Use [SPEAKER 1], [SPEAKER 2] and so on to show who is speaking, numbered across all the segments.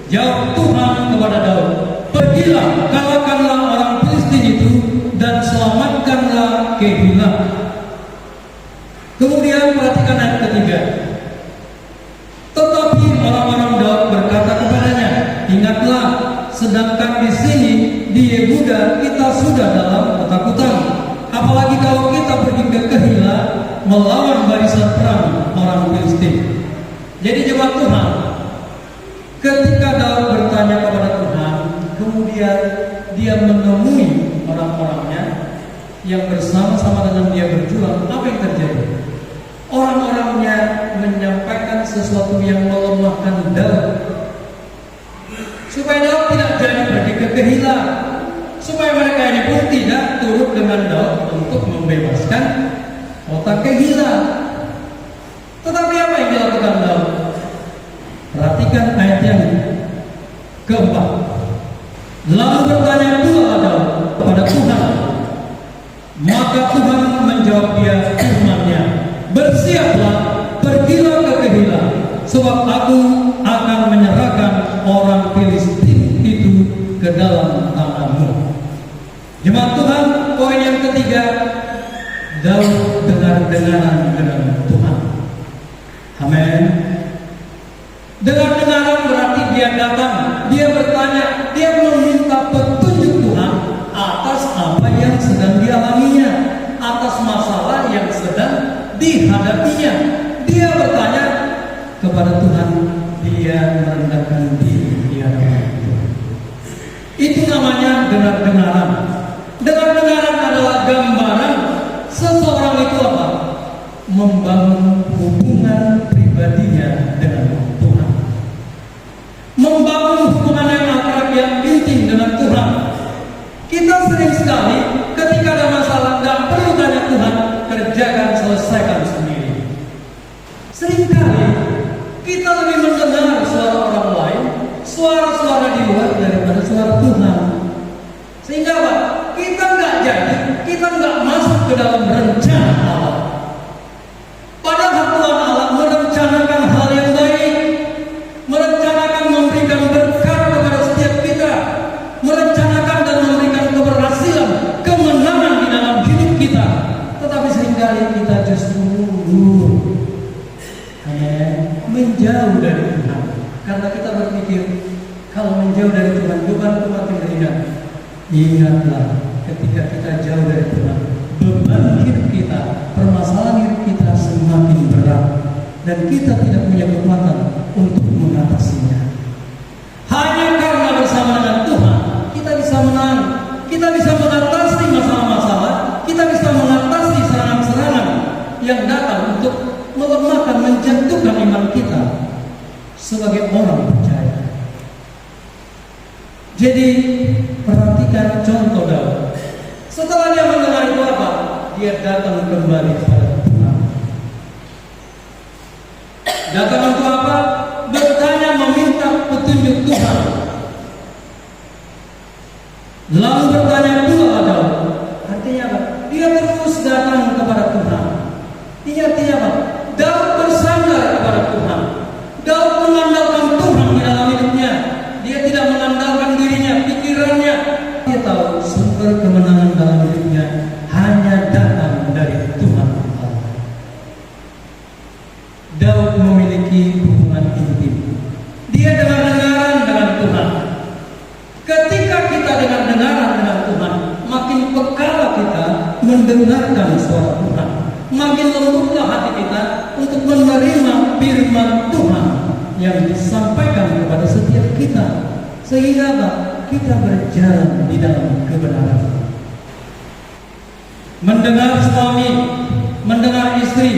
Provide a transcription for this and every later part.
[SPEAKER 1] Jawab Tuhan kepada Daud, "Pergilah, kalahkanlah orang Filistin itu dan selamatkanlah Keilah." Kemudian perhatikan ayat ketiga. Tetapi orang-orang Daud berkata kepadanya, "Ingatlah, sedangkan di sini di Yehuda kita sudah dalam ketakutan. Apalagi kalau kita pergi ke Keilah melawan barisan perang orang Filistin." Jadi jemaat Tuhan, ketika Daud bertanya kepada Tuhan, kemudian dia menemui orang-orangnya yang bersama-sama dengan dia berjuang, apa yang terjadi? Orang-orangnya menyampaikan sesuatu yang melemahkan Daud, supaya Daud tidak jadi pergi ke Keilah, supaya mereka ini pun tidak turut dengan Daud untuk membebaskan kota Keilah. Tetapi apa yang dilakukan Daud? Perhatikan ayat yang keempat. Lalu bertanya pula Daud kepada Tuhan, maka Tuhan menjawab dia firman-Nya, "Bersiaplah, pergilah ke Keilah, sebab aku akan menyerahkan orang Filistin itu ke dalam tanganmu." Jemaat Tuhan, poin yang ketiga, Daud dengar-dengaran dengan Tuhan. Amin. Dengar-dengaran berarti dia datang, dia bertanya, dia meminta petunjuk Tuhan atas apa yang sedang dialaminya, atas masalah yang sedang dihadapinya. Dia bertanya kepada Tuhan, dia merendahkan diri di hadapan Tuhan. Itu namanya dengar-dengaran. Dengar-dengaran adalah gambaran seseorang itu apa? Membangun hubungan pribadinya dengan Tuhan, membangun hubungan yang akrab, yang intim dengan Tuhan. Kita sering sekali ketika ada masalah nggak perlu tanya Tuhan, kerjakan, selesaikan sendiri. Seringkali kita lebih mendengar suara orang lain, suara-suara di luar daripada suara Tuhan. Sehingga apa? Kita nggak jadi, kita nggak masuk ke dalam rencana Allah. Padahal Tuhan Allah merencanakan hal yang baik, merencanakan memberikan berkat kepada setiap kita, merencanakan dan memberikan keberhasilan, kemenangan di dalam hidup kita. Tetapi seringkali kita justru mundur, menjauh dari Tuhan, karena kita berpikir kalau menjauh dari Tuhan bebanku makin ringan. Ingatlah, ketika kita jauh dari Tuhan, beban hidup kita, permasalahan hidup kita semakin berat, dan kita tidak punya kekuatan untuk mengatasinya. Hanya karena bersama dengan Tuhan kita bisa menang, kita bisa mengatasi masalah-masalah, kita bisa mengatasi serangan-serangan yang datang untuk melemahkan, menjatuhkan iman kita sebagai orang percaya. Jadi perhatikan contoh Daud. Setelah dia mendengar itu apa? Dia datang kembali kepada Tuhan. Datang untuk apa? Bertanya, meminta petunjuk Tuhan. Lalu bertanya pula Daud. Artinya apa? Dia terus datang kepada Tuhan. Artinya apa? Daud bersandar kepada Tuhan. Daud mengandalkan Tuhan di dalam hidupnya. Dia tidak mengandalkan dirinya, pikirannya. Dia tahu sumber kemenangan dalam hidupnya hanya datang dari Tuhan Allah. Daud memiliki hubungan intim. Dia dengar-dengaran dengan Tuhan. Ketika kita dengar-dengaran dengan Tuhan, makin pekalah kita mendengarkan suara Tuhan. Makin lembutlah hati kita untuk menerima firman Tuhan yang disampaikan kepada setiap kita, sehingga kita berjalan di dalam kebenaran. Mendengar suami, mendengar istri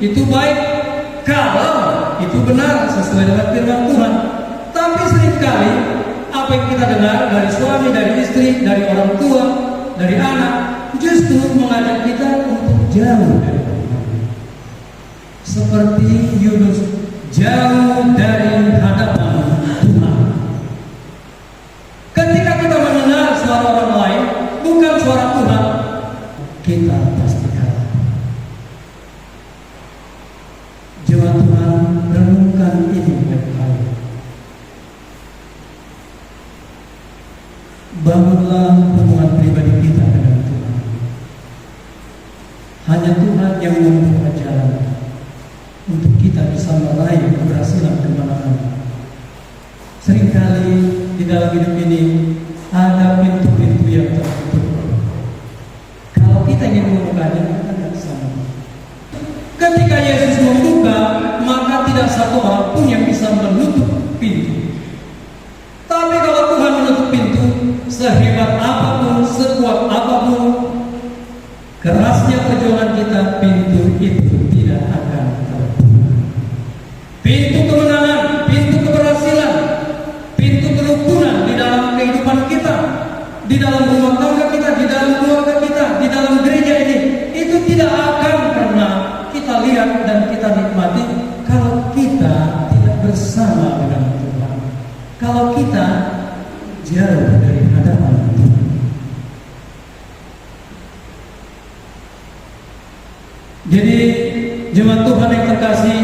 [SPEAKER 1] itu baik kalau itu benar sesuai dengan firman Tuhan. Tapi seringkali apa yang kita dengar dari suami, dari istri, dari orang tua, dari anak, justru mengajak kita untuk jauh dari Tuhan. Seperti Yunus jauh dari hadapan Tuhan. Ketika kita mendengar suara orang lain, bukan suara Tuhan, kita pasti kalah. Jemaat Tuhan, renungkan ini baik-baik. bangunlah hubungan pribadi kita dengan Tuhan. Hanya Tuhan yang membuka jalan untuk kita bisa meraih keberhasilan kemana-mana. Seringkali di dalam hidup ini ada pintu-pintu yang tertutup. Kalau kita ingin membukanya, kita tidak bisa. Ketika Yesus membuka, maka tidak satu orang pun yang bisa menutup pintu. Tapi kalau Tuhan menutup pintu, sehebat apapun, sekuat apapun, kerasnya perjuangan kita, pintu itu tidak akan terbuka. Pintu kemenangan, pintu keberhasilan, pintu kerukunan di dalam kehidupan kita, di dalam rumah tangga kita, di dalam keluarga kita, di dalam gereja ini, itu tidak akan pernah kita lihat dan kita nikmati kalau kita tidak bersama dengan Tuhan. Kalau kita jauh dari hadapan Tuhan. Jadi jemaat Tuhan yang terkasih,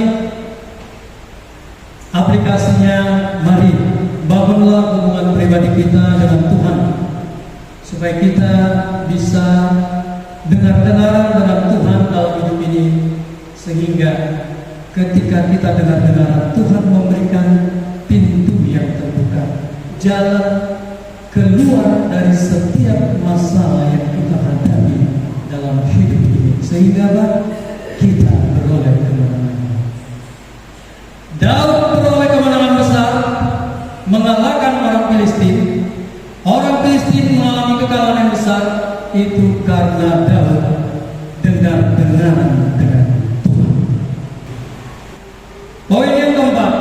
[SPEAKER 1] aplikasinya, mari bangunlah hubungan pribadi kita dengan Tuhan, supaya kita bisa dengar-dengaran dengan Tuhan dalam hidup ini, sehingga ketika kita dengar-dengaran, Tuhan memberikan pintu yang terbuka, jalan keluar dari setiap masalah yang kita hadapi dalam hidup ini, sehingga kita beroleh kemenangan. Daud beroleh kemenangan besar, mengalahkan orang Filistin. Orang Filistin mengalami kekalahan yang besar, itu karena Daud dengar-dengaran dengan Tuhan. Poin yang keempat,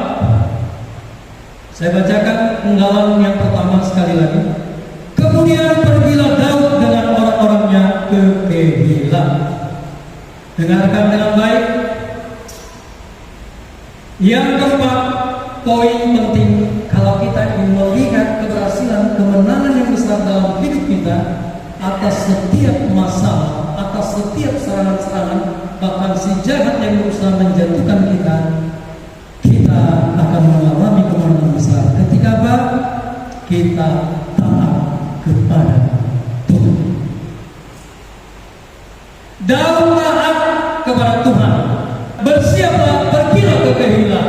[SPEAKER 1] saya bacakan penggalan yang pertama sekali lagi. Kemudian pergilah Daud dengan orang-orangnya ke Kehila. Dengarkan dengan baik. Yang keempat, poin penting kalau kita ingin melihat keberhasilan, kemenangan yang besar dalam hidup kita atas setiap masalah, atas setiap serangan-serangan, bahkan si jahat yang berusaha menjatuhkan kita, kita akan mengalami kemenangan besar ketika kita taat kepada Tuhan. Daud taat kepada Tuhan. Bersiaplah, pergilah ke Kehila,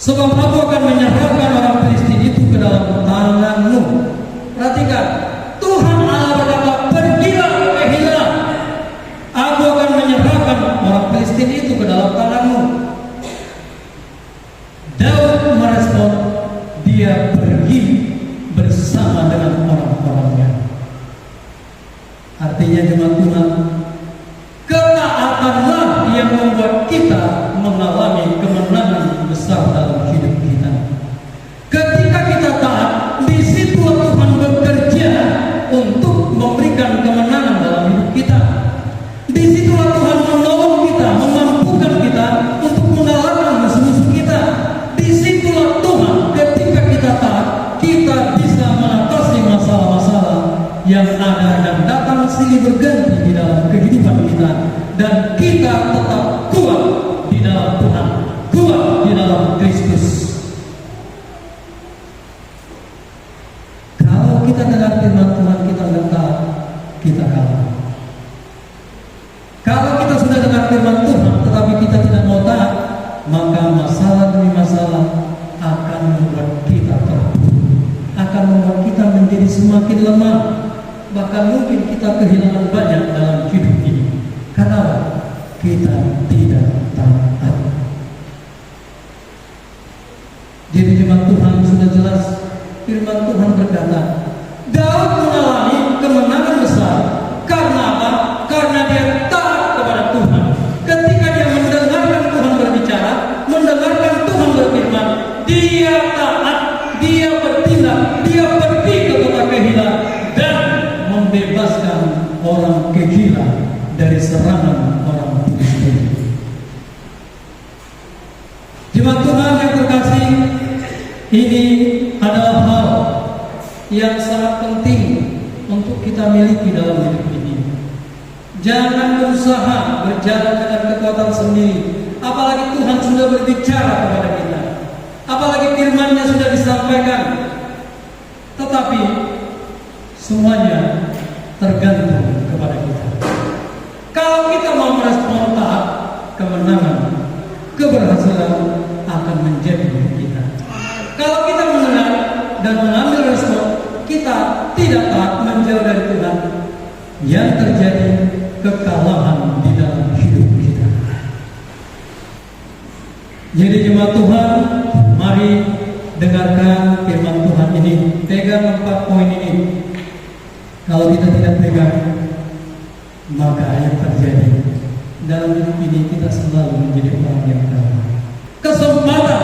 [SPEAKER 1] sebab aku akan menyerahkan orang Filistin itu ke dalam tanganmu. Perhatikan, Tuhan Allah berkata, pergilah ke Kehila, aku akan menyerahkan orang Filistin itu ke dalam tanganmu. Daud merespon, dia pergi bersama dengan orang-orangnya. Artinya jemaat Tuhan, ketaatanlah yang membuat kita mengalami kemenangan besar dalam hidup kita. Ketika kita taat, di situ Tuhan bekerja untuk memberikan kemenangan dalam hidup kita. Di situ Tuhan menolong kita, memampukan kita untuk mengalahkan musuh-musuh kita. Di situ Tuhan, ketika kita taat, kita bisa mengatasi masalah-masalah yang ada dan datang silih berganti di dalam kehidupan kita, dan kita tetap kuat di dalam Tuhan, kuat di dalam Kristus. Kalau kita dengar firman Tuhan, kita gentar, kita kalah. Kalau kita sudah dengar firman Tuhan tetapi kita tidak mau taat, maka masalah demi masalah akan membuat kita terpuruk, akan membuat kita menjadi semakin lemah, bahkan mungkin kita kehilangan banyak dalam hidup ini. Karena kita tidak taat. Jadi jemaat Tuhan, sudah jelas firman Tuhan berkata, Daud mengalami kemenangan besar. Karena apa? Karena dia taat kepada Tuhan. Ketika dia mendengarkan Tuhan berbicara, mendengarkan Tuhan berfirman, dia taat, dia bertindak, dia pergi ke kota Kehila dan membebaskan orang Kehila dari serangan orang Filistin. Jemaat Tuhan yang terkasih, ini adalah hal yang sangat penting untuk kita miliki dalam hidup ini. Jangan berusaha berjalan dengan kekuatan sendiri, apalagi Tuhan sudah berbicara kepada kita, apalagi firman-Nya sudah disampaikan. Tetapi tergantung kepada kita. Kalau kita mau merespon taat, kemenangan, keberhasilan akan menjadi milik kita. Kalau kita mendengar dan mengambil respon, kita tidak taat, menjauh dari Tuhan, yang terjadi kekalahan di dalam hidup kita. Jadi jemaat Tuhan, mari dengarkan firman Tuhan ini. Pegang 4 poin ini. Kalau kita tidak pegang, maka yang terjadi dalam hidup ini kita selalu menjadi orang yang kalah. Kesempatan